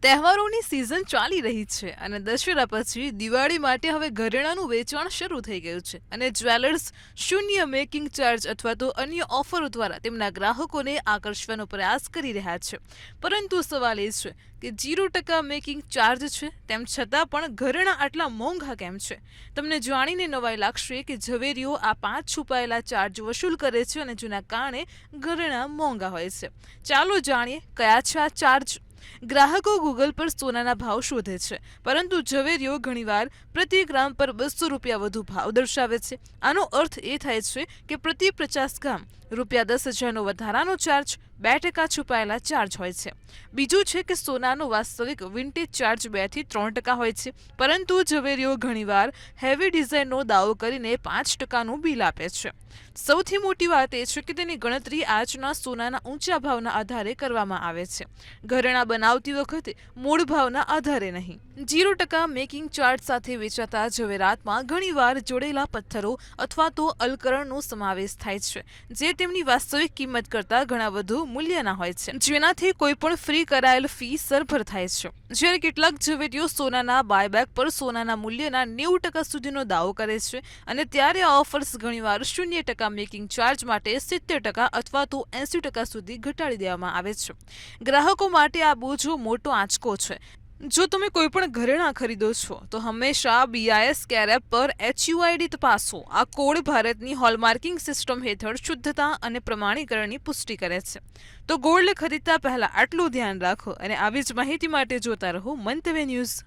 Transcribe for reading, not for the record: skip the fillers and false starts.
તહેવારોની સિઝન ચાલી રહી છે અને દશેરા પછી દિવાળી માટે હવે ઘરેણાંનું વેચાણ શરૂ થઈ ગયું છે અને જ્વેલર્સ શૂન્ય મેકિંગ ચાર્જ અથવા તો અન્ય ઓફરો દ્વારા તેમના ગ્રાહકોને આકર્ષવાનો પ્રયાસ કરી રહ્યા છે. પરંતુ સવાલ એ છે કે 0% મેકિંગ ચાર્જ છે તેમ છતાં પણ ઘરેણાં આટલા મોંઘા કેમ છે? તમને જાણીને નવાઈ લાગશે કે ઝવેરીઓ આ 5 છુપાયેલા ચાર્જ વસૂલ કરે છે અને જેના કારણે ઘરેણાં મોંઘા હોય છે. ચાલો જાણીએ કયા છે આ ચાર્જ. ગ્રાહકો ગૂગલ પર સોનાના ભાવ શોધે છે, પરંતુ ઝવેરીઓ ઘણીવાર પ્રતિ ગ્રામ પર 200 રૂપિયા વધુ ભાવ દર્શાવે છે. આનો અર્થ એ થાય છે કે પ્રતિ 50 ગ્રામ ₹10,000નો વધારાનો ચાર્જ 2% છુપાયેલા ચાર્જ હોય છે. બીજું છે કે સોનાનો વાસ્તવિક વિન્ટેજ ચાર્જ 2 થી 3% હોય છે, પરંતુ ઝવેરીઓ ઘણીવાર હેવી ડિઝાઇનનો દાવો કરીને 5%નું બિલ આપે છે. સૌથી મોટી વાત એ છે કે તેની ગણતરી આજના સોનાના ઊંચા ભાવના આધારે કરવામાં આવે છે, ઘરેણાં બનાવતી વખતે મૂળ ભાવના આધારે નહીં. 0% મેકિંગ ચાર્જ સાથે વેચાતા ઝવેરાતમાં ઘણીવાર જોડેલા પથ્થરો અથવા તો અલંકરણનો સમાવેશ થાય છે, જે તેમની વાસ્તવિક કિંમત કરતાં ઘણા વધુ મૂલ્યના હોય છે, જેનાથી કોઈપણ ફ્રી કરાયેલ ફી સરભર થાય છે. જ્યારે કેટલાક ઝવેરીઓ સોનાના બાયબેક પર સોનાના મૂલ્યના 90% સુધીનો દાવો કરે છે અને ત્યારે આ ઓફર્સ ઘણીવાર 0% મેકિંગ ચાર્જ માટે 70% અથવા તો 80% સુધી ઘટાડી દેવામાં આવે છે. ગ્રાહકો માટે આ બોજો મોટો આંચકો છે. જો તમે કોઈ પણ ઘરેણાં ખરીદો છો તો હંમેશા BIS કેરેપ પર HUID તપાસો. આ કોડ ભારતની હોલમાર્કિંગ સિસ્ટમ હેઠળ શુદ્ધતા અને પ્રમાણીકરણની પુષ્ટિ કરે છે. તો ગોલ્ડ ખરીદતા પહેલા આટલું ધ્યાન રાખો અને આવી જ માહિતી માટે જોતા રહો મંતવ્ય ન્યૂઝ.